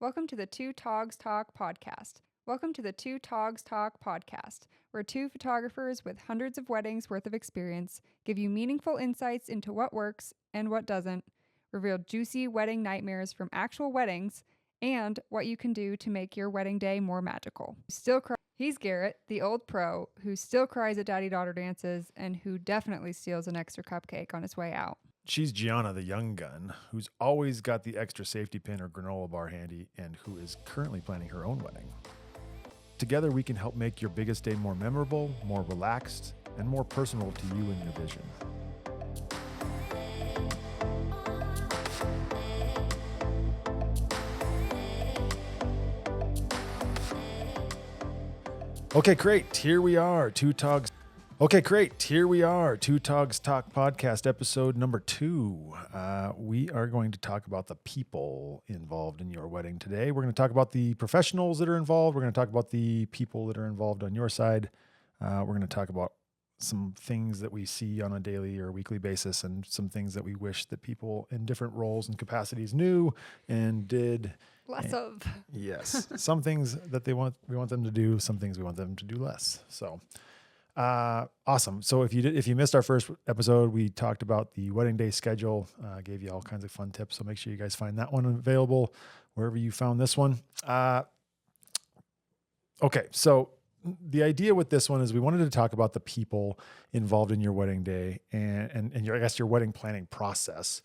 Welcome to the Two Togs Talk podcast. Welcome to the Two Togs Talk podcast, where two photographers with hundreds of weddings worth of experience give you meaningful insights into what works and what doesn't, reveal juicy wedding nightmares from actual weddings, and what you can do to make your wedding day more magical. He's Garrett, the old pro, who still cries at daddy-daughter dances and who definitely steals an extra cupcake on his way out. She's Gianna, the young gun, who's always got the extra safety pin or granola bar handy and who is currently planning her own wedding. Together, we can help make your biggest day more memorable, more relaxed, and more personal to you and your vision. Okay, great. Here we are, Two Togs. Okay, great. Here we are, Two Togs Talk Podcast, episode number 2. We are going to talk about the people involved in your wedding today. We're going to talk about the professionals that are involved. We're going to talk about the people that are involved on your side. We're going to talk about some things that we see on a daily or weekly basis and some things that we wish that people in different roles and capacities knew and did. Less of. Yes. Some things that we want them to do, some things we want them to do less. So awesome. So if you missed our first episode, we talked about the wedding day schedule, gave you all kinds of fun tips. So make sure you guys find that one available wherever you found this one. Okay. So the idea with this one is we wanted to talk about the people involved in your wedding day and I guess your wedding planning process,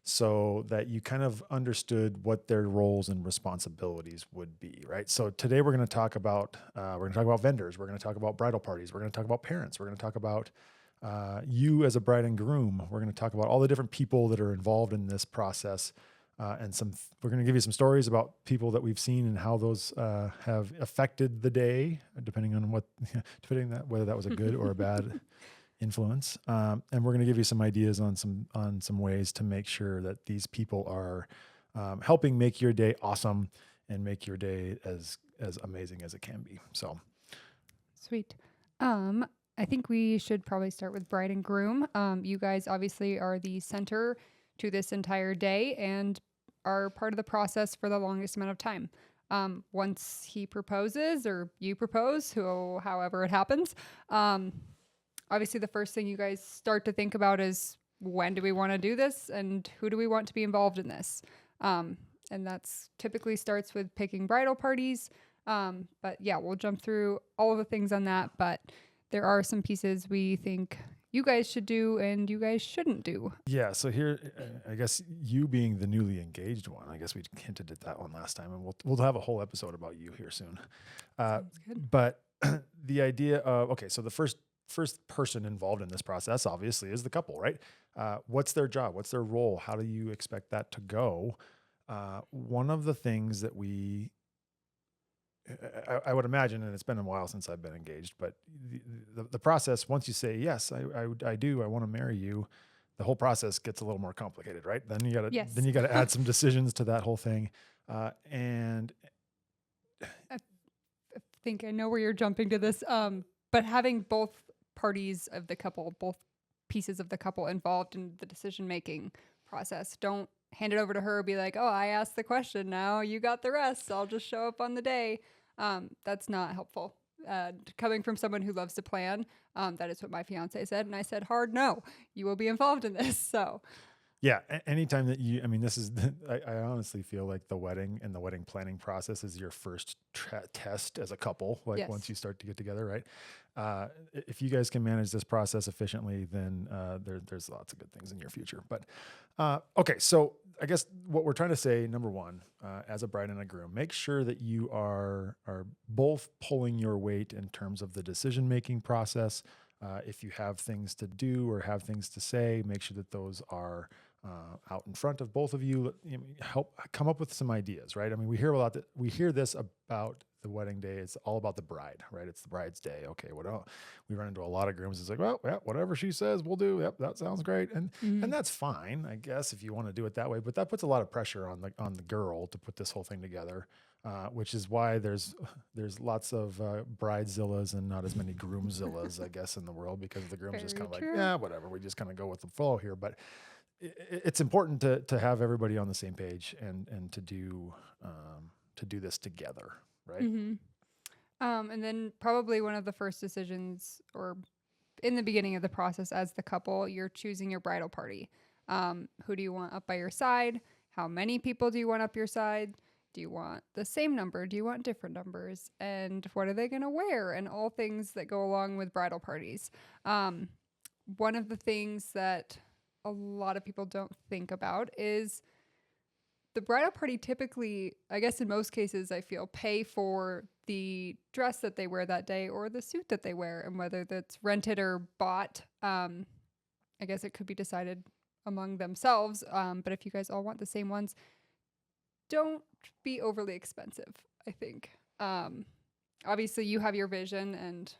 so that you kind of understood what their roles and responsibilities would be, right? So today we're going to talk about vendors. We're going to talk about bridal parties. We're going to talk about parents. We're going to talk about you as a bride and groom. We're going to talk about all the different people that are involved in this process, we're going to give you some stories about people that we've seen and how those have affected the day, depending on whether that was a good or a bad influence. And we're going to give you some ideas on some ways to make sure that these people are helping make your day awesome and make your day as amazing as it can be. So Sweet. I think we should probably start with bride and groom. You guys obviously are the center to this entire day and are part of the process for the longest amount of time. Once he proposes or you propose, however it happens, obviously the first thing you guys start to think about is, when do we want to do this and who do we want to be involved in this? And that's typically starts with picking bridal parties. But yeah, we'll jump through all of the things on that, but there are some pieces we think you guys should do and you guys shouldn't do. yeah, so here, I guess you being the newly engaged one, I guess we hinted at that one last time, and we'll have a whole episode about you here soon. Sounds good. But the idea of, okay, so the first person involved in this process obviously is the couple, right? What's their job? What's their role? How do you expect that to go? One of the things that I would imagine, and it's been a while since I've been engaged, but the process, once you say, yes, I do, I want to marry you, the whole process gets a little more complicated, right? Then you gotta add some decisions to that whole thing. And I think I know where you're jumping to this. But having both parties of the couple, both pieces of the couple involved in the decision-making process. Don't hand it over to her, be like, oh, I asked the question, now you got the rest, I'll just show up on the day. That's not helpful. Coming from someone who loves to plan, that is what my fiance said. And I said, hard no, you will be involved in this. So yeah, anytime that this is, I honestly feel like the wedding and the wedding planning process is your first test as a couple. Like Yes. once you start to get together, right? If you guys can manage this process efficiently, then there's lots of good things in your future. But okay, so I guess what we're trying to say, number one, as a bride and a groom, make sure that you are both pulling your weight in terms of the decision-making process. If you have things to do or have things to say, make sure that those are out in front of both of you. Help come up with some ideas, right? I mean, we hear this about the wedding day. It's all about the bride, right? It's the bride's day. Okay, what else? We run into a lot of grooms. It's like, well, yeah, whatever she says, we'll do. Yep, that sounds great, and that's fine, I guess, if you want to do it that way. But that puts a lot of pressure on the girl to put this whole thing together. Which is why there's lots of bridezillas and not as many groomzillas, I guess, in the world, because the groom's just kind of like, yeah, whatever. We just kind of go with the flow here. But it's important to have everybody on the same page and to do to do this together, right? Mm-hmm. And then probably one of the first decisions, or in the beginning of the process as the couple, you're choosing your bridal party. Who do you want up by your side? How many people do you want up your side? Do you want the same number? Do you want different numbers? And what are they going to wear? And all things that go along with bridal parties. One of the things that a lot of people don't think about is the bridal party typically, I guess in most cases, I feel, pay for the dress that they wear that day or the suit that they wear, and whether that's rented or bought. I guess it could be decided among themselves. But if you guys all want the same ones, don't be overly expensive, I think. Obviously, you have your vision and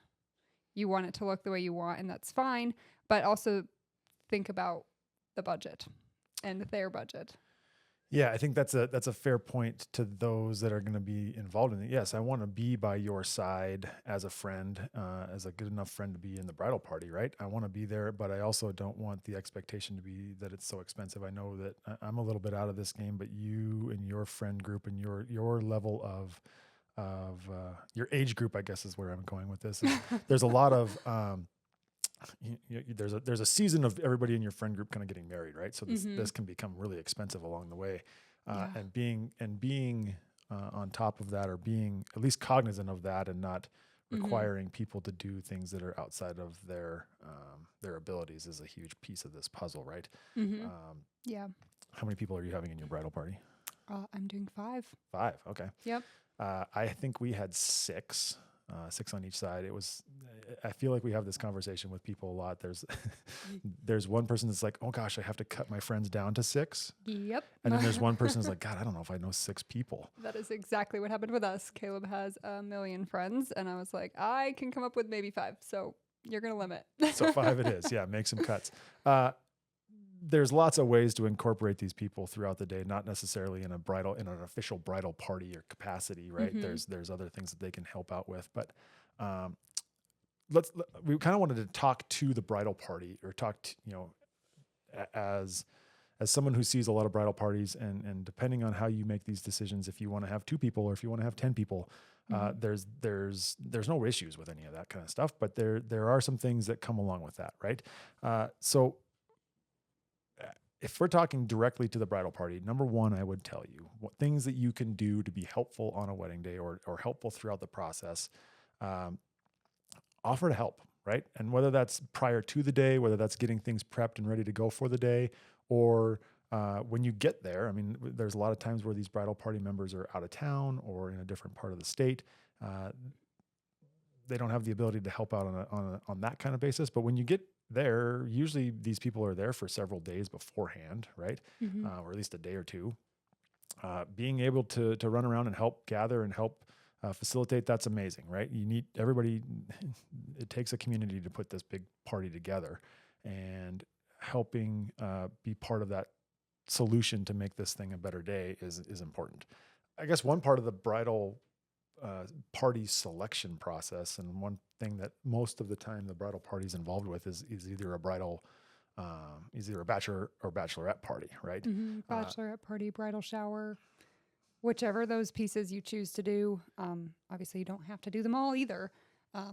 you want it to look the way you want, and that's fine. But also think about the budget and their budget. Yeah, I think that's a fair point to those that are going to be involved in it. Yes, I want to be by your side as a friend, as a good enough friend to be in the bridal party, right? I want to be there, but I also don't want the expectation to be that it's so expensive. I know that I'm a little bit out of this game, but you and your friend group and your level of your age group, I guess, is where I'm going with this. There's a lot of there's a season of everybody in your friend group kind of getting married, right? So this can become really expensive along the way, and being on top of that, or being at least cognizant of that, and not requiring people to do things that are outside of their abilities is a huge piece of this puzzle, right? Yeah. How many people are you having in your bridal party? I'm doing 5. 5. Okay. Yep. I think we had 6. 6 on each side. I feel like we have this conversation with people a lot. There's one person that's like, oh gosh, I have to cut my friends down to 6. Yep. And then there's one person that's like, God, I don't know if I know 6 people. That is exactly what happened with us. Caleb has a million friends, and I was like, I can come up with maybe 5. So you're going to limit. So 5 it is. Yeah. Make some cuts. There's lots of ways to incorporate these people throughout the day, not necessarily in an official bridal party or capacity, right? There's other things that they can help out with, but we kind of wanted to talk to the bridal party, or talk to, as someone who sees a lot of bridal parties, and depending on how you make these decisions, if you want to have 2 people or if you want to have 10 people, there's no issues with any of that kind of stuff, but there are some things that come along with that, right? So if we're talking directly to the bridal party, number one, I would tell you what things that you can do to be helpful on a wedding day, or helpful throughout the process. Offer to help, right? And whether that's prior to the day, whether that's getting things prepped and ready to go for the day, or when you get there. I mean, there's a lot of times where these bridal party members are out of town or in a different part of the state. They don't have the ability to help out on that kind of basis. But when you get there, usually these people are there for several days beforehand, right? Or at least a day or two. Being able to run around and help gather and help facilitate, that's amazing, right? You need everybody. It takes a community to put this big party together, and helping be part of that solution to make this thing a better day is important. I guess one part of the bridal party selection process, and one thing that most of the time the bridal party is involved with, is either a bachelor or bachelorette party, right? Bachelorette party, bridal shower, whichever those pieces you choose to do. Obviously, you don't have to do them all either. I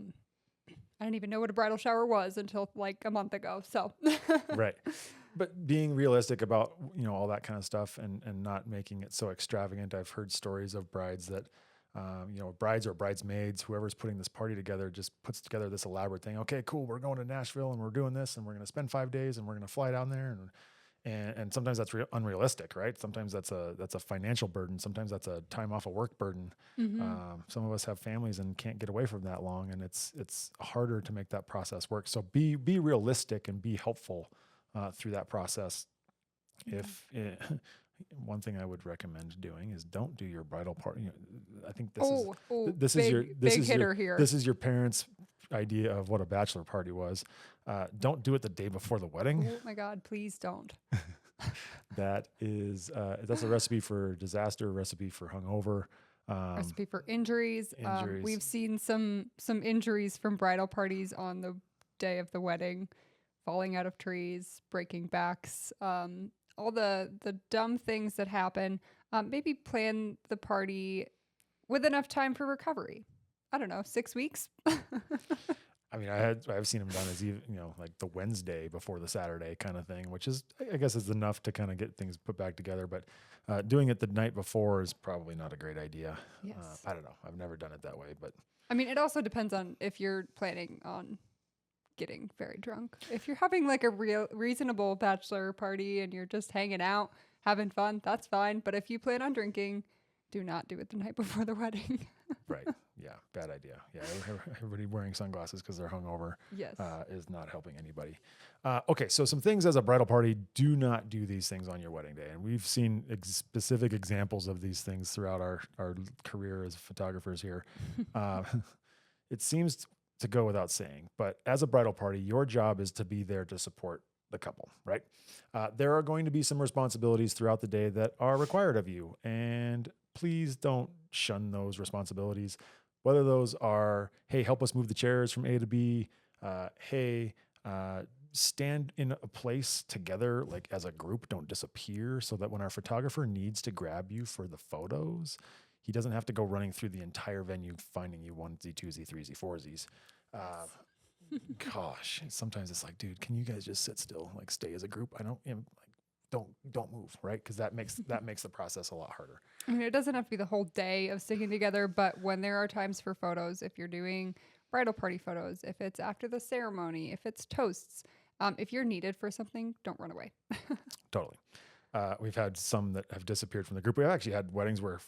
didn't even know what a bridal shower was until like a month ago. So Right. But being realistic about, all that kind of stuff, and not making it so extravagant. I've heard stories of brides that, brides or bridesmaids, whoever's putting this party together, just puts together this elaborate thing. Okay, cool. We're going to Nashville and we're doing this, and we're going to spend 5 days, and we're going to fly down there. And sometimes that's unrealistic, right? Sometimes that's a financial burden. Sometimes that's a time off of work burden. Some of us have families and can't get away from that long, and it's harder to make that process work. So be realistic and be helpful through that process. One thing I would recommend doing is don't do your bridal party. I think this is your parents' idea of what a bachelor party was. Don't do it the day before the wedding. Oh my God, please don't. That's a recipe for disaster, a recipe for hungover. Recipe for injuries. We've seen some injuries from bridal parties on the day of the wedding, falling out of trees, breaking backs, all the dumb things that happen. Maybe plan the party with enough time for recovery. I don't know, 6 weeks? I mean, I've seen them done as even, like the Wednesday before the Saturday kind of thing, which is, I guess, is enough to kind of get things put back together. But doing it the night before is probably not a great idea. Yes. I don't know. I've never done it that way, but I mean, it also depends on if you're planning on getting very drunk. If you're having like a real reasonable bachelor party and you're just hanging out, having fun, that's fine. But if you plan on drinking, do not do it the night before the wedding. right. Yeah. Bad idea. Yeah. Everybody wearing sunglasses because they're hungover Yes. is not helping anybody. Okay. So some things as a bridal party, do not do these things on your wedding day. And we've seen specific examples of these things throughout our career as photographers here. It seems to go without saying, but as a bridal party, your job is to be there to support the couple, right? There are going to be some responsibilities throughout the day that are required of you, and please don't shun those responsibilities. Whether those are, hey, help us move the chairs from A to B, hey, stand in a place together, like as a group, don't disappear, so that when our photographer needs to grab you for the photos, he doesn't have to go running through the entire venue finding you onesie, twosie, threesie, foursies. Gosh, sometimes it's like, dude, can you guys just sit still, like stay as a group? I don't, don't move, right? Because that makes the process a lot harder. I mean, it doesn't have to be the whole day of sticking together, but when there are times for photos, if you're doing bridal party photos, if it's after the ceremony, if it's toasts, if you're needed for something, don't run away. Totally. We've had some that have disappeared from the group. We've actually had weddings where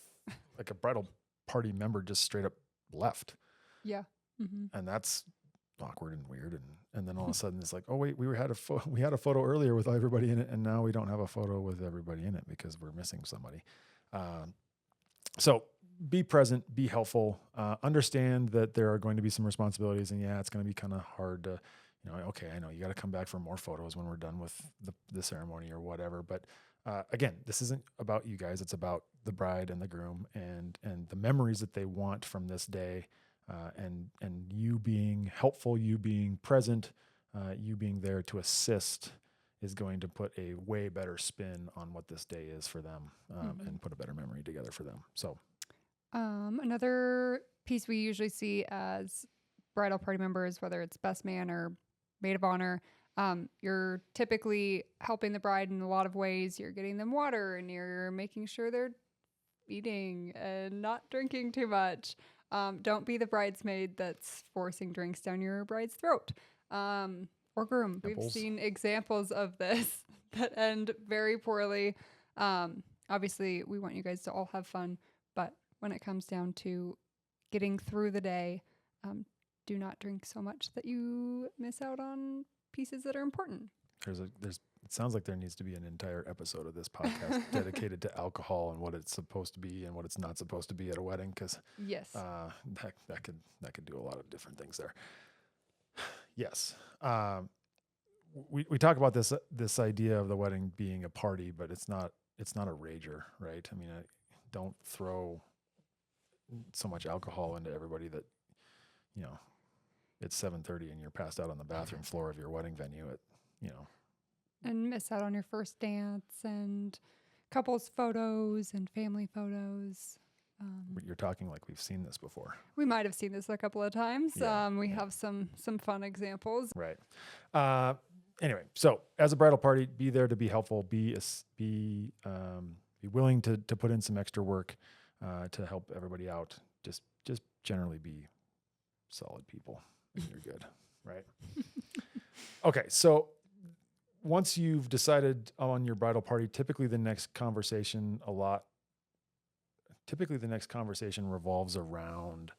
like a bridal party member just straight up left. Yeah. Mm-hmm. And that's awkward and weird. And then all of a sudden it's like, oh wait, we had a photo earlier with everybody in it, and now we don't have a photo with everybody in it because we're missing somebody. So be present, be helpful, understand that there are going to be some responsibilities, and yeah, it's going to be kind of hard to, okay, I know you got to come back for more photos when we're done with the ceremony or whatever. But again, this isn't about you guys. It's about the bride and the groom and the memories that they want from this day. And you being helpful, you being present, you being there to assist is going to put a way better spin on what this day is for them, and put a better memory together for them. So, another piece we usually see as bridal party members, whether it's best man or maid of honor, you're typically helping the bride in a lot of ways. You're getting them water, and you're making sure they're eating and not drinking too much. Don't be the bridesmaid that's forcing drinks down your bride's throat, or groom. Nipples. We've seen examples of this that end very poorly. Obviously, we want you guys to all have fun, but when it comes down to getting through the day, do not drink so much that you miss out on pieces that are important. It sounds like there needs to be an entire episode of this podcast dedicated to alcohol and what it's supposed to be and what it's not supposed to be at a wedding. Cause Yes. that could do a lot of different things there. Yes. We talk about this idea of the wedding being a party, but it's not a rager, right? I mean, don't throw so much alcohol into everybody that, it's 7:30 and you're passed out on the bathroom floor of your wedding venue at, And miss out on your first dance and couples photos and family photos. You're talking like we've seen this before. We might have seen this a couple of times. Yeah, We have some fun examples. Right. Anyway, so as a bridal party, be there to be helpful. Be willing to put in some extra work to help everybody out. Just generally be solid people, and you're good, right? Okay, so once you've decided on your bridal party, typically the next conversation revolves around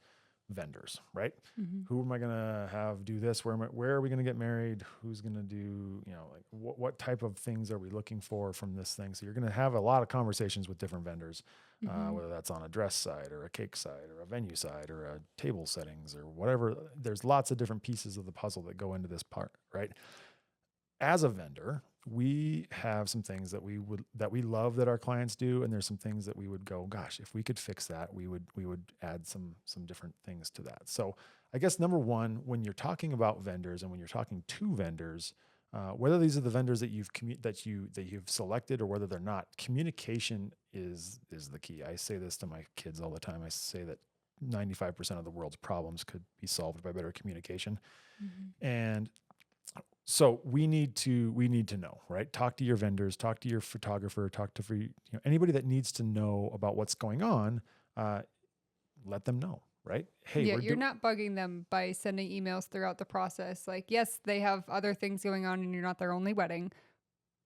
vendors, right? Mm-hmm. Who am I going to have do this? Where are we going to get married? Who's going to do, like what type of things are we looking for from this thing? So you're going to have a lot of conversations with different vendors, whether that's on a dress side or a cake side or a venue side or a table settings or whatever. There's lots of different pieces of the puzzle that go into this part, right? As a vendor, we have some things that we love that our clients do, and there's some things that we would go, gosh, if we could fix that, we would add some different things to that. So I guess number one, when you're talking about vendors and when you're talking to vendors, whether these are the vendors that you've selected or whether they're not, communication is the key. I say this to my kids all the time. I say that 95% of the world's problems could be solved by better communication. Mhm. And so we need to know, right? Talk to your vendors, talk to your photographer, talk to anybody that needs to know about what's going on. Uh, let them know, right? Hey, Yeah, we're you're doing. not bugging them by sending emails throughout the process. Like, yes, they have other things going on and you're not their only wedding,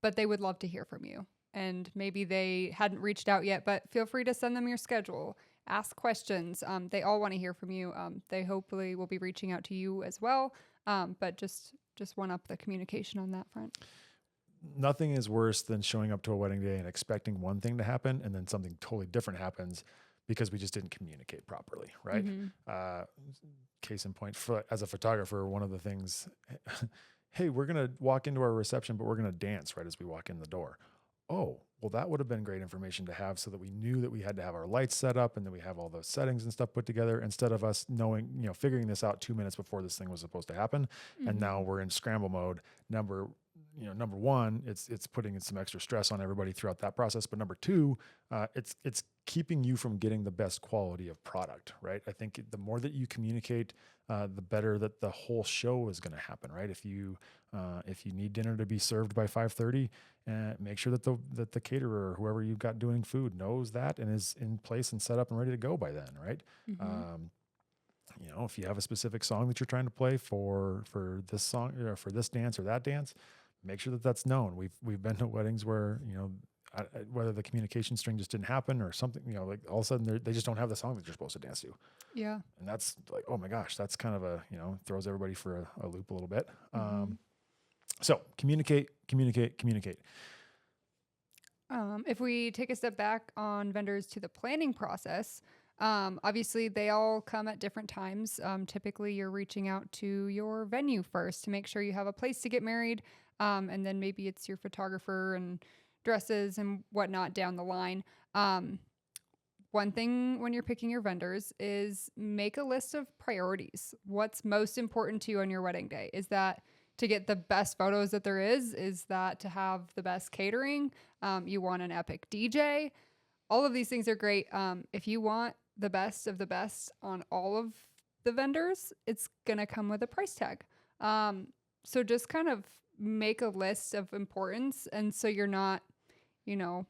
but they would love to hear from you. And maybe they hadn't reached out yet, but feel free to send them your schedule. Ask questions. They all want to hear from you. They hopefully will be reaching out to you as well. But just one up the communication on that front. Nothing is worse than showing up to a wedding day and expecting one thing to happen and then something totally different happens because we just didn't communicate properly, right? Mm-hmm. Uh, Case in point, as a photographer, one of the things, hey, we're going to walk into our reception, but we're going to dance right as we walk in the door. Oh, well, that would have been great information to have so that we knew that we had to have our lights set up and that we have all those settings and stuff put together instead of us knowing, figuring this out 2 minutes before this thing was supposed to happen. And Mm-hmm. now we're in scramble mode. Number one, it's putting in some extra stress on everybody throughout that process. But number two, it's keeping you from getting the best quality of product, right? I think the more that you communicate, the better that the whole show is going to happen, right? If you need dinner to be served by 5:30, make sure that the caterer or whoever you've got doing food knows that and is in place and set up and ready to go by then, right? Mm-hmm. Um, if you have a specific song that you're trying to play for this song or for this dance or that dance, make sure that that's known. We've been to weddings where whether the communication string just didn't happen or something, like all of a sudden they just don't have the song that you're supposed to dance to, Yeah. and that's like, oh my gosh, that's kind of throws everybody for a loop a little bit. Mm-hmm. So communicate, communicate, communicate. If we take a step back on vendors to the planning process, obviously they all come at different times. Typically, you're reaching out to your venue first to make sure you have a place to get married, and then maybe it's your photographer and dresses and whatnot down the line. Um, One thing when you're picking your vendors is make a list of priorities. What's most important to you on your wedding day? Is that to get the best photos that there is? Is that to have the best catering? You want an epic DJ? All of these things are great. If you want the best of the best on all of the vendors, it's going to come with a price tag. So just kind of make a list of importance. And so you're not, you know,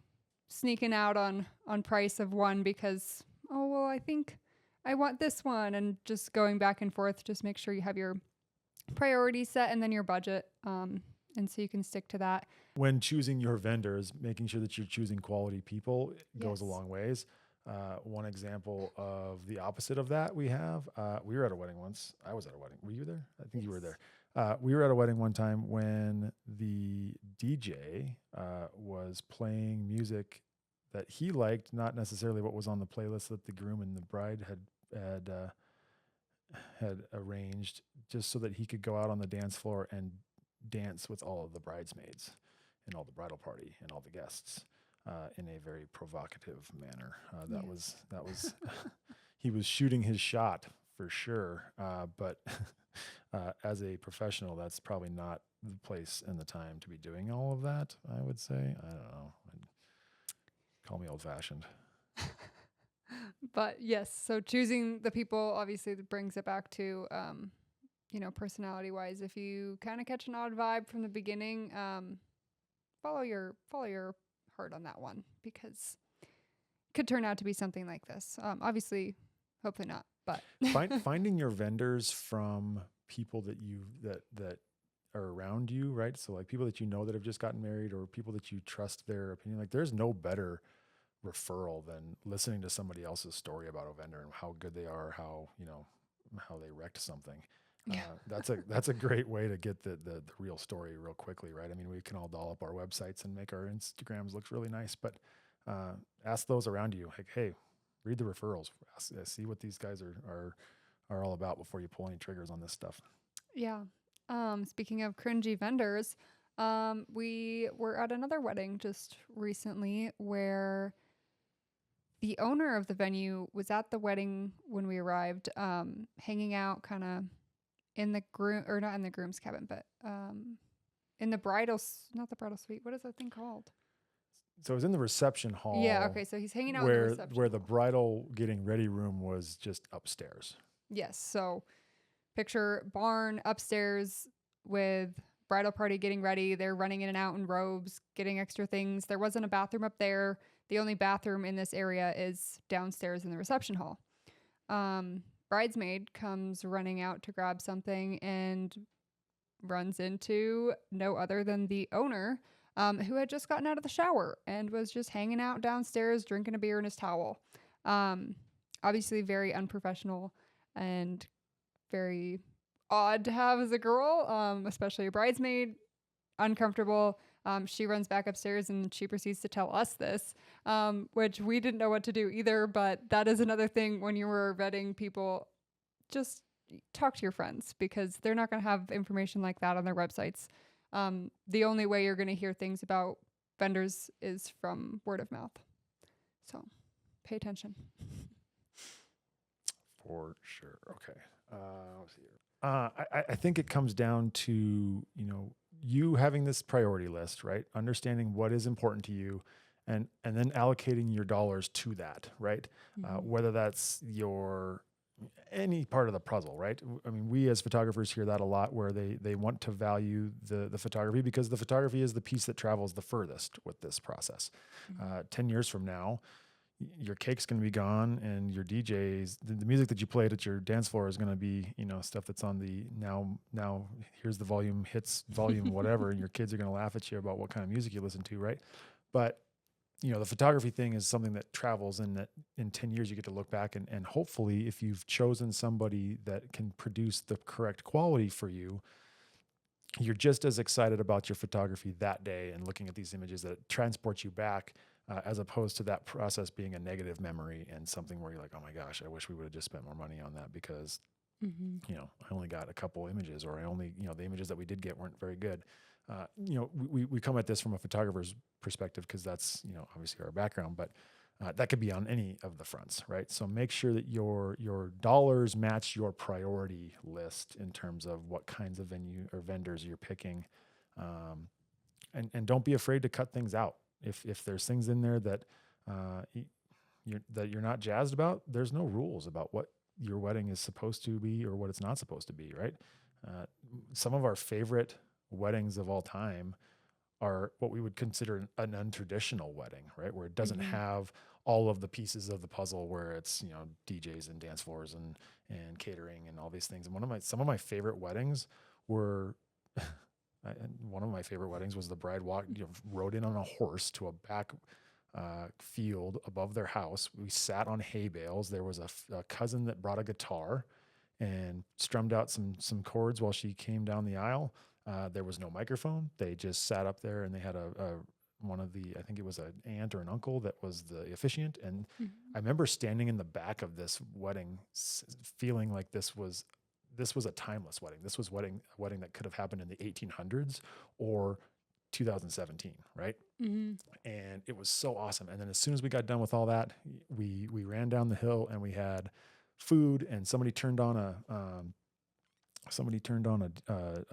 sneaking out on price of one because, oh well, I think I want this one, and just going back and forth. Just make sure you have your priorities set and then your budget, and so you can stick to that. When choosing your vendors, making sure that you're choosing quality people goes a Yes. long ways. One example of the opposite of that we were at a wedding once. I was at a wedding. Were you there? I think you were Yes. there. We were at a wedding one time when the DJ was playing music that he liked, not necessarily what was on the playlist that the groom and the bride had arranged, just so that he could go out on the dance floor and dance with all of the bridesmaids and all the bridal party and all the guests in a very provocative manner. That Yeah. was he was shooting his shot for sure, but as a professional, that's probably not the place and the time to be doing all of that. I would say, I don't know. Call me old fashioned. But yes, so choosing the people obviously that brings it back to, personality wise. If you kind of catch an odd vibe from the beginning, follow your heart on that one, because it could turn out to be something like this. Obviously, hopefully not, but Finding your vendors from people that are around you, right? So like people that that have just gotten married or people that you trust their opinion. Like there's no better referral than listening to somebody else's story about a vendor and how good they are, how they wrecked something. yeah. That's a great way to get the real story real quickly, right? I mean, we can all doll up our websites and make our Instagrams look really nice, but ask those around you, like, hey, read the referrals, see what these guys are all about before you pull any triggers on this stuff. Yeah. Speaking of cringy vendors, we were at another wedding just recently where the owner of the venue was at the wedding when we arrived, hanging out kind of in the groom, or not in the groom's cabin, but in the not the bridal suite. What is that thing called? So it was in the reception Yeah, hall okay, so he's hanging out in the reception where the hall. bridal getting ready room was just upstairs. Yes, so picture barn upstairs with bridal party getting ready. They're running in and out in robes, getting extra things. There wasn't a bathroom up there. The only bathroom in this area is downstairs in the reception hall. Bridesmaid comes running out to grab something and runs into no other than the owner, who had just gotten out of the shower and was just hanging out downstairs drinking a beer in his towel. Um, Obviously, very unprofessional and very odd to have as a girl, especially a bridesmaid. Uncomfortable. She runs back upstairs and she proceeds to tell us this, which we didn't know what to do either. But that is another thing when you were vetting people, just talk to your friends because they're not going to have information like that on their websites. The only way you're going to hear things about vendors is from word of mouth. So pay attention. For sure. Okay. Let's see here. I think it comes down to, you having this priority list, right? Understanding what is important to you and then allocating your dollars to that, right? Whether that's any part of the puzzle, right? I mean, we as photographers hear that a lot where they want to value the photography because the photography is the piece that travels the furthest with this process. 10 years from now, your cake's going to be gone and your DJs, the music that you played at your dance floor is going to be, stuff that's on the now here's the volume hits volume, whatever. And your kids are going to laugh at you about what kind of music you listen to. Right. But the photography thing is something that travels and that in 10 years you get to look back and hopefully if you've chosen somebody that can produce the correct quality for you, you're just as excited about your photography that day and looking at these images that transport you back, as opposed to that process being a negative memory and something where you're like, oh my gosh, I wish we would have just spent more money on that because, I only got a couple images or I only, the images that we did get weren't very good. We come at this from a photographer's perspective because that's, obviously our background, but that could be on any of the fronts, right? So make sure that your dollars match your priority list in terms of what kinds of venue or vendors you're picking, and don't be afraid to cut things out. If there's things in there that you're not jazzed about, there's no rules about what your wedding is supposed to be or what it's not supposed to be, right? Some of our favorite weddings of all time are what we would consider an untraditional wedding, right? Where it doesn't have all of the pieces of the puzzle where it's, DJs and dance floors and catering and all these things. And some of my favorite weddings were one of my favorite weddings was the bride rode in on a horse to a back field above their house. We sat on hay bales. There was a cousin that brought a guitar and strummed out some chords while she came down the aisle. There was no microphone. They just sat up there and they had one of the, I think it was an aunt or an uncle that was the officiant. And I remember standing in the back of this wedding, feeling like this was a timeless wedding. This was a wedding that could have happened in the 1800s or 2017, right? And it was so awesome. And then as soon as we got done with all that, we ran down the hill and we had food and somebody turned on a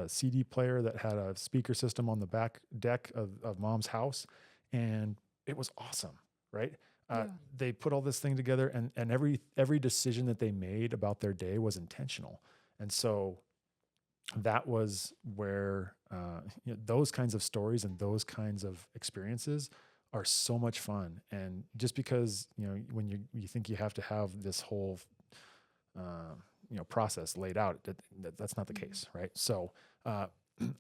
CD player that had a speaker system on the back deck of mom's house. And it was awesome, right? They put all this thing together and every decision that they made about their day was intentional. And so that was where those kinds of stories and those kinds of experiences are so much fun. And just because, when you think you have to have this whole, process laid out, that's not the case. Right. So,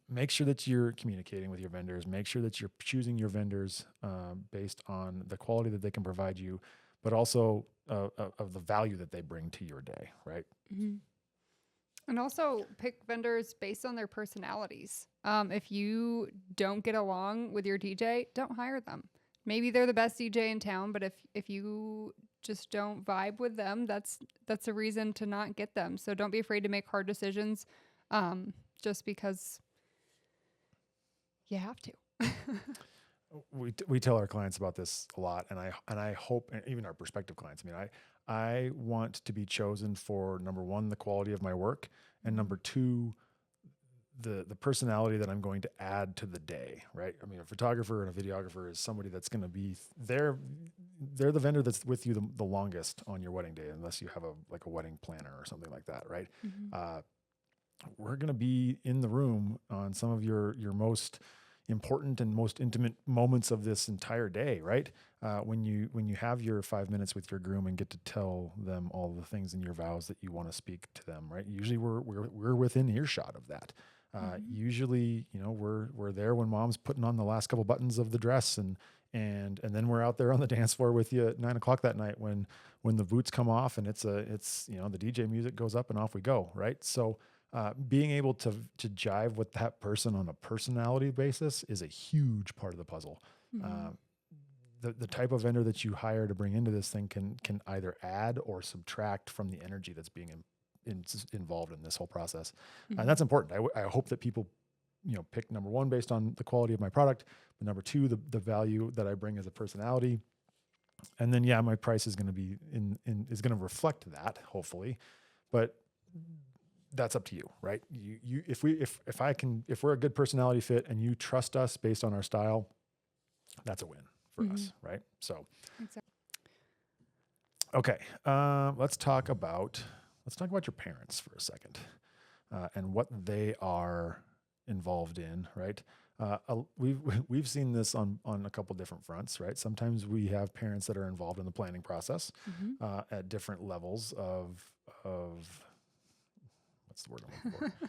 make sure that you're communicating with your vendors, make sure that you're choosing your vendors, based on the quality that they can provide you, but also, of the value that they bring to your day. Right. And also pick vendors based on their personalities. If you don't get along with your DJ, don't hire them. Maybe they're the best DJ in town, but if you just don't vibe with them, that's a reason to not get them. So don't be afraid to make hard decisions, just because you have to. We tell our clients about this a lot, and I hope, and even our prospective clients. I mean, I want to be chosen for number one, the quality of my work, and number two, the personality that I'm going to add to the day, right? I mean, a photographer and a videographer is somebody that's going to be there. They're the vendor that's with you the longest on your wedding day, unless you have a wedding planner or something like that, right? Mhm. We're going to be in the room on some of your most important and most intimate moments of this entire day, right? When you have your 5 minutes with your groom and get to tell them all the things in your vows that you want to speak to them, right? Usually we're within earshot of that. Mhm. Usually, we're there when mom's putting on the last couple buttons of the dress, and then we're out there on the dance floor with you at 9 o'clock that night when the boots come off and it's the DJ music goes up and off we go, right? So being able to jive with that person on a personality basis is a huge part of the puzzle. Mhm. The type of vendor that you hire to bring into this thing can either add or subtract from the energy that's being involved in this whole process, and Mhm. that's important. I hope that people pick number one based on the quality of my product, but number two the value that I bring as a personality, and then my price is going to be is going to reflect that hopefully, but that's up to you, right? If we're a good personality fit and you trust us based on our style, that's a win for Mhm. us, right? So, Exactly. okay, let's talk about your parents for a second, and what they are involved in, right? We've seen this on a couple different fronts, right? Sometimes we have parents that are involved in the planning process Mhm. at different levels of what's the word I'm looking for?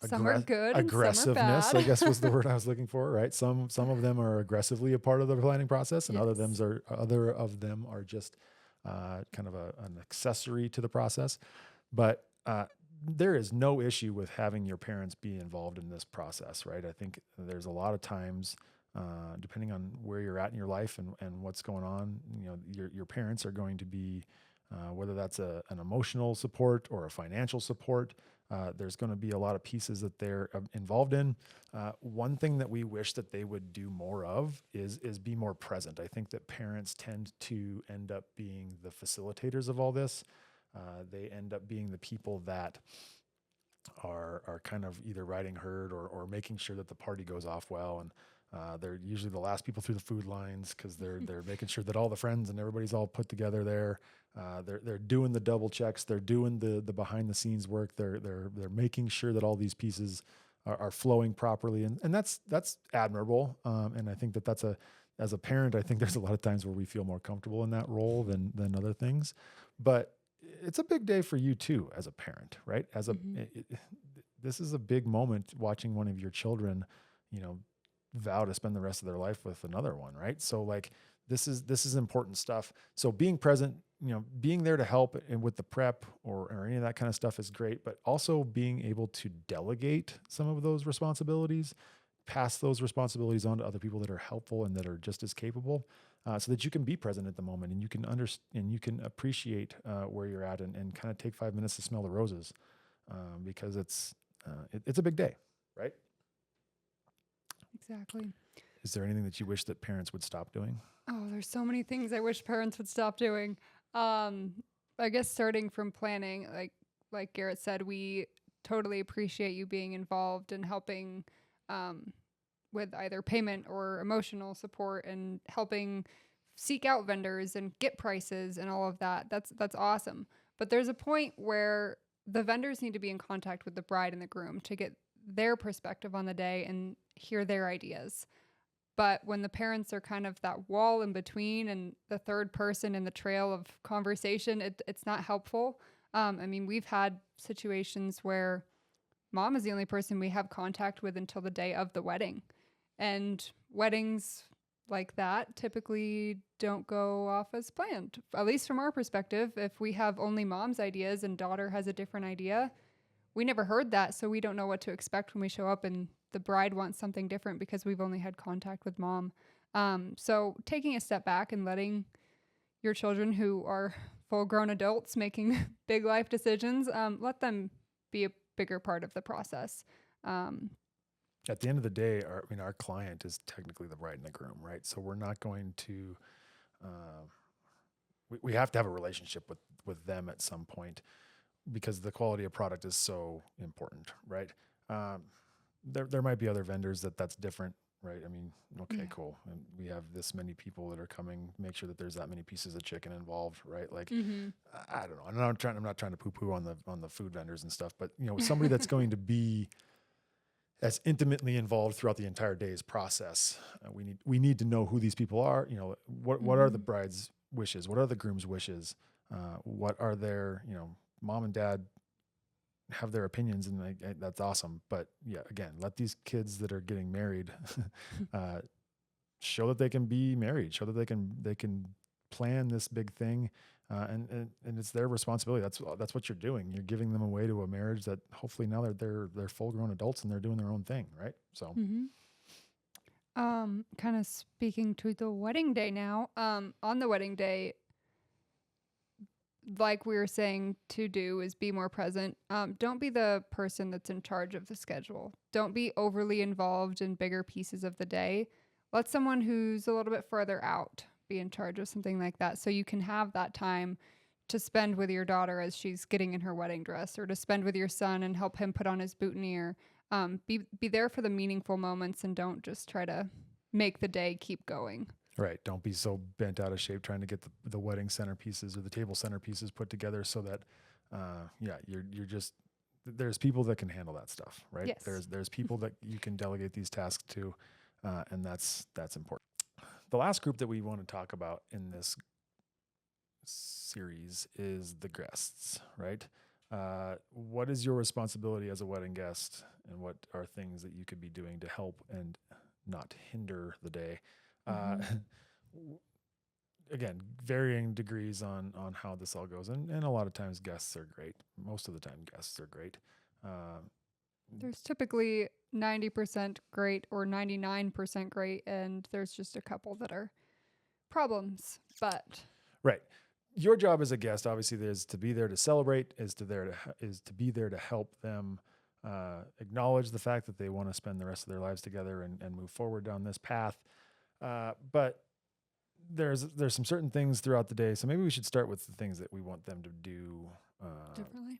Some are good and some are Aggressiveness, bad. I guess was the word I was looking for, right? Some of them are aggressively a part of the planning process, and Yes. other of them are just kind of an accessory to the process. But there is no issue with having your parents be involved in this process, right? I think there's a lot of times, depending on where you're at in your life and what's going on, your parents are going to be, whether that's an emotional support or a financial support. There's going to be a lot of pieces that they're involved in. One thing that we wish that they would do more of is be more present. I think that parents tend to end up being the facilitators of all this. They end up being the people that are kind of either riding herd or making sure that the party goes off well, and they're usually the last people through the food lines because they're making sure that all the friends and everybody's all put together there. They're doing the double checks. They're doing the behind the scenes work. They're making sure that all these pieces are flowing properly, and that's admirable. And I think that's as a parent, I think there's a lot of times where we feel more comfortable in that role than other things, but it's a big day for you too as a parent, right? Mhm. This is a big moment watching one of your children, you know, vow to spend the rest of their life with another one, right? So like this is important stuff. So being present, being there to help and with the prep or any of that kind of stuff is great, but also being able to delegate some of those responsibilities, pass those responsibilities on to other people that are helpful and that are just as capable, so that you can be present at the moment and you can understand and you can appreciate where you're at and kind of take 5 minutes to smell the roses, because it's a big day, right? Exactly. Is there anything that you wish that parents would stop doing? Oh, there's so many things I wish parents would stop doing. Um, I guess starting from planning, like Garrett said, we totally appreciate you being involved and helping um, with either payment or emotional support and helping seek out vendors and get prices and all of that. That's awesome. But there's a point where the vendors need to be in contact with the bride and the groom to get their perspective on the day and hear their ideas. But when the parents are kind of that wall in between and the third person in the trail of conversation, it's not helpful. I mean, we've had situations where mom is the only person we have contact with until the day of the wedding. And weddings like that typically don't go off as planned, at least from our perspective. If we have only mom's ideas and daughter has a different idea, we never heard that, so we don't know what to expect when we show up and the bride wants something different because we've only had contact with mom. So taking a step back and letting your children who are full grown adults making big life decisions, let them be a bigger part of the process. Um, At the end of the day, our client is technically the bride and the groom, right? So we're not going to, uh, we have to have a relationship with them at some point because the quality of product is so important, right? There might be other vendors that's different, right? I mean, okay, Yeah. cool. And we have this many people that are coming, make sure that there's that many pieces of chicken involved, right? Like, Mm-hmm. I don't know. I'm not trying to poo poo on the food vendors and stuff, but somebody that's going to be as intimately involved throughout the entire day's process. We need to know who these people are. What are the Mm-hmm. bride's wishes? What are the groom's wishes? What are their mom and dad have their opinions, and that's awesome. But yeah, again, let these kids that are getting married uh, show that they can be married, show that they can plan this big thing, and it's their responsibility. That's what you're doing. You're giving them away to a marriage that hopefully now they're full grown adults and they're doing their own thing, right? So Mm-hmm. Kind of speaking to the wedding day now. On the wedding day, like we were saying to do is be more present. Don't be the person that's in charge of the schedule. Don't be overly involved in bigger pieces of the day. Let someone who's a little bit further out be in charge of something like that so you can have that time to spend with your daughter as she's getting in her wedding dress, or to spend with your son and help him put on his boutonniere. Be there for the meaningful moments and don't just try to make the day keep going. right, don't be so bent out of shape trying to get the wedding centerpieces or the table centerpieces put together so that yeah, you're just there's people that can handle that stuff, right? Yes. There's people that you can delegate these tasks to, and that's important. The last group that we want to talk about in this series is the guests, right? What is your responsibility as a wedding guest, and what are things that you could be doing to help and not hinder the day? Uh, Mm-hmm. Again, varying degrees on how this all goes, and a lot of times guests are great. Most of the time, guests are great. Uh, There's typically 90% great or 99% great, and there's just a couple that are problems. But right. Your job as a guest, obviously, is to be there to celebrate, is to be there to help them acknowledge the fact that they want to spend the rest of their lives together and move forward down this path. But there's some certain things throughout the day, so maybe we should start with the things that we want them to do differently.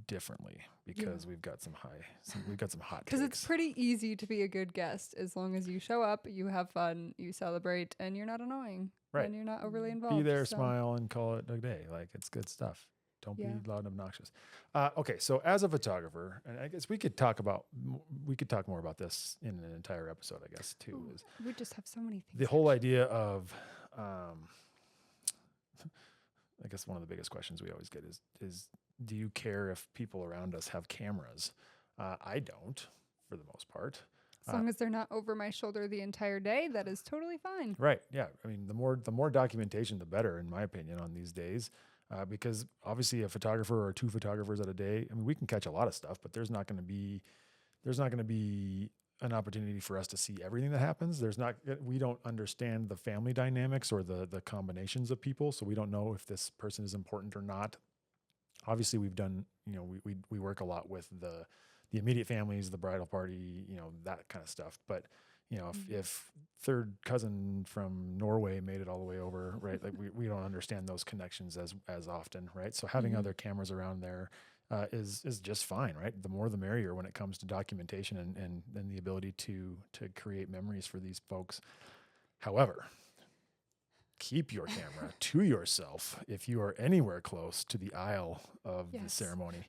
differently, Yeah. because we've got some hot Because it's takes. pretty easy to be a good guest as long as you show up, you have fun, you celebrate, and you're not annoying Right. and you're not overly Be involved. there, So, smile, and call it a day. Like, it's good stuff. Don't be yeah. loud and obnoxious. Okay, so as a photographer, and I guess we could talk more about this in an entire episode, I guess, too, Ooh, is we just have so many the things. whole idea of, I guess one of the biggest questions we always get is do you care if people around us have cameras? I don't, for the most part. As long as they're not over my shoulder the entire day, that is totally fine. Right. Yeah. I mean, the more documentation, the better, in my opinion, on these days, because obviously a photographer or two photographers at a day, I mean, we can catch a lot of stuff, but there's not going to be an opportunity for us to see everything that happens. We don't understand the family dynamics or the combinations of people, so we don't know if this person is important or not. Obviously, we've done, we work a lot with the immediate families, the bridal party, that kind of stuff. But if third cousin from Norway made it all the way over, right? Like, we don't understand those connections as often, right? So having Mm-hmm. other cameras around there is just fine, right? The more the merrier when it comes to documentation and the ability to create memories for these folks. However, keep your camera to yourself if you are anywhere close to the aisle of the Yes. ceremony.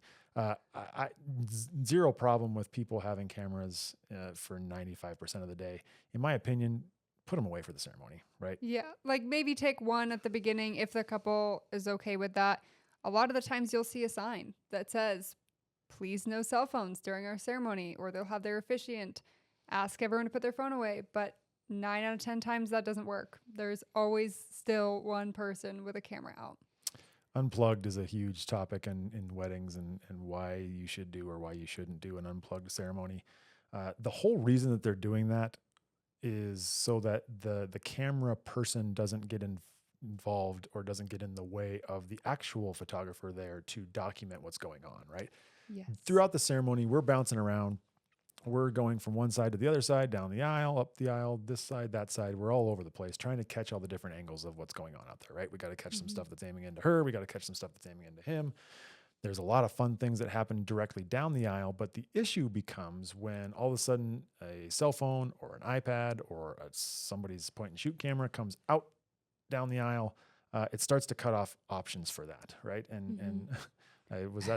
Zero problem with people having cameras for 95% of the day. In my opinion, put them away for the ceremony, right? Yeah, like maybe take one at the beginning if the couple is okay with that. A lot of the times you'll see a sign that says, please no cell phones during our ceremony, or they'll have their officiant ask everyone to put their phone away. But 9 out of 10 times that doesn't work. There's always still one person with a camera out. Unplugged is a huge topic in weddings, and why you should do or why you shouldn't do an unplugged ceremony. The whole reason that they're doing that is so that the camera person doesn't get involved or doesn't get in the way of the actual photographer there to document what's going on, right? Yes. Throughout the ceremony, we're bouncing around. We're going from one side to the other side, down the aisle, up the aisle, this side, that side. We're all over the place trying to catch all the different angles of what's going on out there, right? We got to catch some stuff that's aiming into her. We got to catch some stuff that's aiming into him. There's a lot of fun things that happen directly down the aisle, but the issue becomes when all of a sudden a cell phone or an iPad or somebody's point and shoot camera comes out down the aisle. It starts to cut off options for that, right? And I was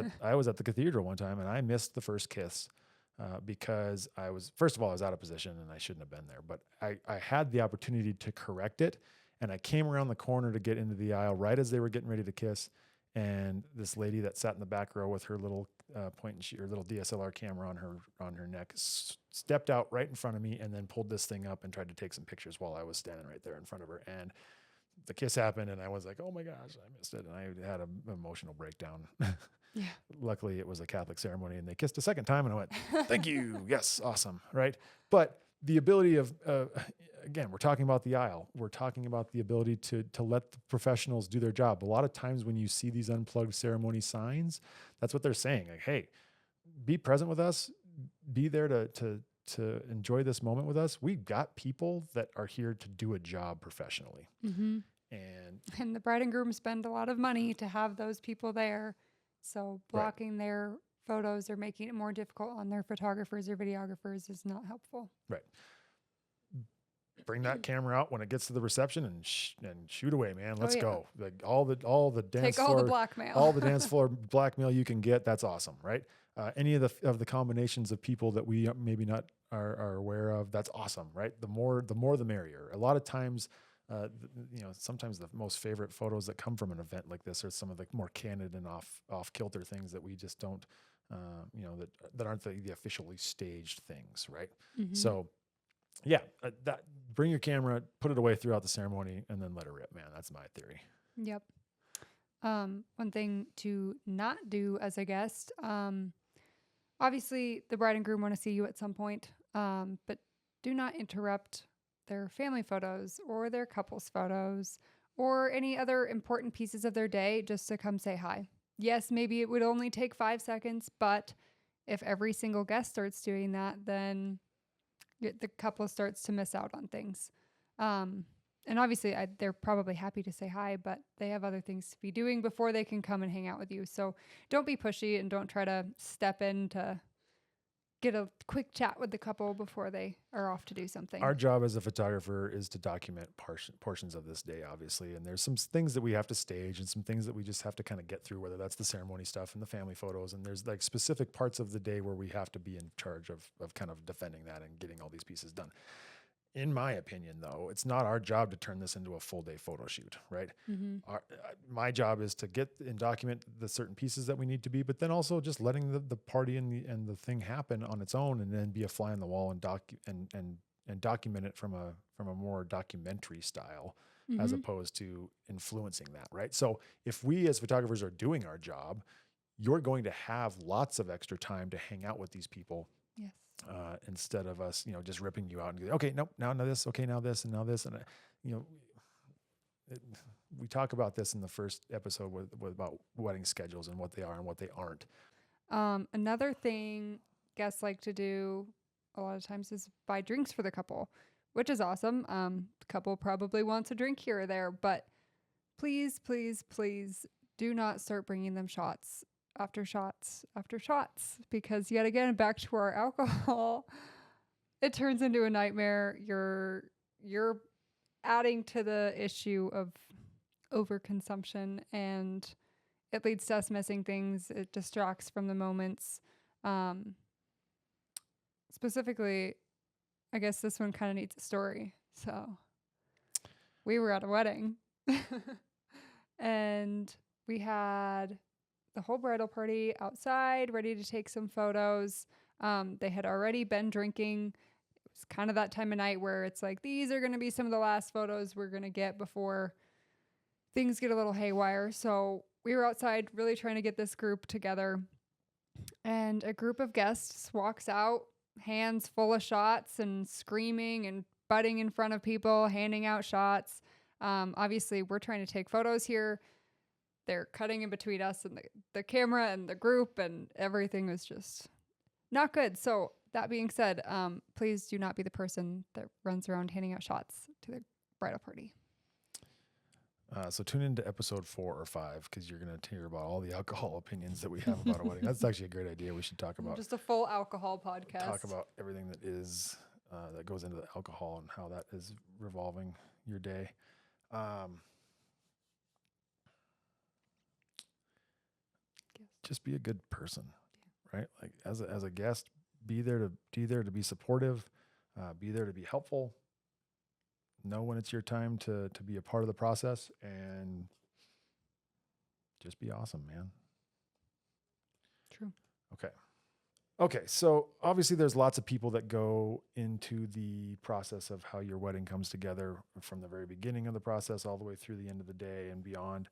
at the cathedral one time and I missed the first kiss because first of all, I was out of position and I shouldn't have been there, but I had the opportunity to correct it. And I came around the corner to get into the aisle right as they were getting ready to kiss. And this lady that sat in the back row with her little point and shoot, her little DSLR camera on her neck, stepped out right in front of me and then pulled this thing up and tried to take some pictures while I was standing right there in front of her. And the kiss happened, and I was like, "Oh my gosh, I missed it!" And I had an emotional breakdown. Yeah. Luckily, it was a Catholic ceremony, and they kissed a second time, and I went, "Thank you, yes, awesome, right?" But the ability of again, we're talking about the aisle. We're talking about the ability to let the professionals do their job. A lot of times when you see these unplugged ceremony signs, that's what they're saying. Like, hey, be present with us. Be there to enjoy this moment with us. We've got people that are here to do a job professionally. Mm-hmm. And the bride and groom spend a lot of money to have those people there. So blocking their photos or making it more difficult on their photographers or videographers is not helpful. Right. Bring that camera out when it gets to the reception and shoot away, man. Let's go. Like all the dance Take floor, all the blackmail. all the dance floor blackmail you can get. That's awesome, right? Any of the combinations of people that we maybe not are aware of, that's awesome, right? The more the merrier. A lot of times, sometimes the most favorite photos that come from an event like this are some of the more candid and off kilter things that we just don't, that aren't the officially staged things, right? Mm-hmm. So. Yeah, that bring your camera, put it away throughout the ceremony, and then let it rip, man. That's my theory. Yep. One thing to not do as a guest, obviously the bride and groom want to see you at some point, but do not interrupt their family photos or their couples photos or any other important pieces of their day just to come say hi. Yes, maybe it would only take 5 seconds, but if every single guest starts doing that, then the couple starts to miss out on things. And obviously they're probably happy to say hi, but they have other things to be doing before they can come and hang out with you. So don't be pushy and don't try to step in to get a quick chat with the couple before they are off to do something. Our job as a photographer is to document portions of this day, obviously. And there's some things that we have to stage and some things that we just have to kind of get through, whether that's the ceremony stuff and the family photos. And there's like specific parts of the day where we have to be in charge of kind of defending that and getting all these pieces done. In my opinion, though, it's not our job to turn this into a full day photo shoot, right? Mm-hmm. My job is to get and document the certain pieces that we need to be, but then also just letting the party and the thing happen on its own, and then be a fly on the wall and document it from a more documentary style, Mm-hmm. as opposed to influencing that, right? So if we as photographers are doing our job, you're going to have lots of extra time to hang out with these people. Yes. Instead of us, just ripping you out and going, okay, nope, now this, okay, now this, and now this. And, we talk about this in the first episode with about wedding schedules and what they are and what they aren't. Another thing guests like to do a lot of times is buy drinks for the couple, which is awesome. The couple probably wants a drink here or there, but please, please, please do not start bringing them shots after shots after shots, because yet again, back to our alcohol, it turns into a nightmare. You're adding to the issue of overconsumption, and it leads to us missing things. It distracts from the moments. Specifically, I guess this one kind of needs a story. So we were at a wedding and we had the whole bridal party outside ready to take some photos. They had already been drinking. It was kind of that time of night where it's like, these are going to be some of the last photos we're going to get before things get a little haywire. So we were outside really trying to get this group together, and a group of guests walks out, hands full of shots and screaming and butting in front of people, handing out shots. Obviously we're trying to take photos here. They're cutting in between us and the camera and the group, and everything was just not good. So that being said, please do not be the person that runs around handing out shots to the bridal party. So tune into episode 4 or 5 because you're going to hear about all the alcohol opinions that we have about a wedding. That's actually a great idea. We should talk about Just a full alcohol podcast. everything that is that goes into the alcohol and how that is revolving your day. Just be a good person, right? Like as a guest, be there to be supportive, be there to be helpful. Know when it's your time to be a part of the process, and just be awesome, man. True. Okay. So obviously there's lots of people that go into the process of how your wedding comes together from the very beginning of the process all the way through the end of the day and beyond.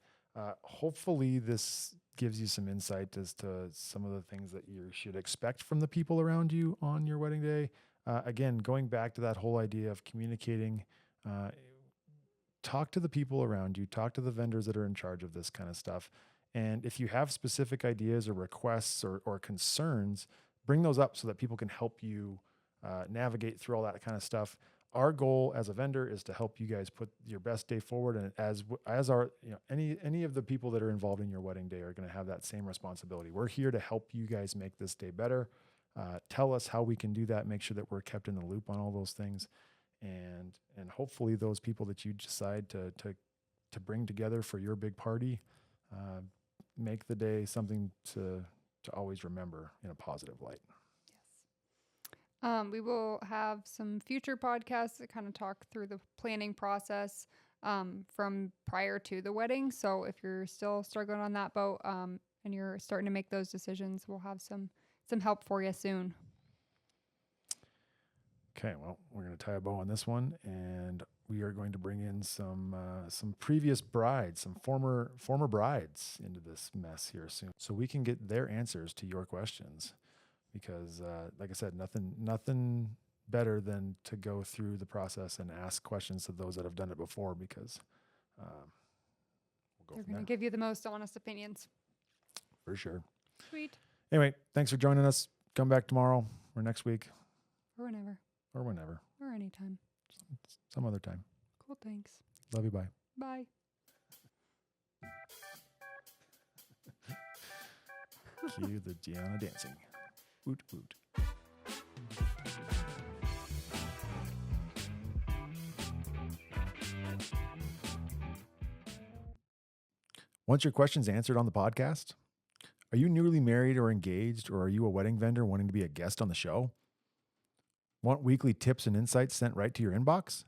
Hopefully this gives you some insight as to some of the things that you should expect from the people around you on your wedding day. Again, going back to that whole idea of communicating, talk to the people around you, talk to the vendors that are in charge of this kind of stuff. And if you have specific ideas or requests or concerns, bring those up so that people can help you navigate through all that kind of stuff. Our goal as a vendor is to help you guys put your best day forward, and as our any of the people that are involved in your wedding day are going to have that same responsibility. We're here to help you guys make this day better. Tell us how we can do that. Make sure that we're kept in the loop on all those things, and hopefully those people that you decide to bring together for your big party make the day something to always remember in a positive light. We will have some future podcasts that kind of talk through the planning process from prior to the wedding. So if you're still struggling on that boat and you're starting to make those decisions, we'll have some help for you soon. Okay, well, we're going to tie a bow on this one, and we are going to bring in some previous brides, some former brides into this mess here soon, so we can get their answers to your questions. Because, like I said, nothing better than to go through the process and ask questions to those that have done it before. Because we'll go They're from going to there. give you the most honest opinions. For sure. Sweet. Anyway, thanks for joining us. Come back tomorrow or next week Or whenever. or whenever, Or anytime. some other time. Cool. Thanks. Love you. Bye. Bye. Cue the Gianna dancing. Woot woot. Want your questions answered on the podcast? Are you newly married or engaged, or are you a wedding vendor wanting to be a guest on the show? Want weekly tips and insights sent right to your inbox?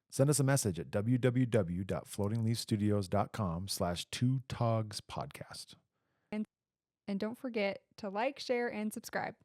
Send us a message at www.floatingleafstudios.com/2togspodcast. And don't forget to like, share, and subscribe.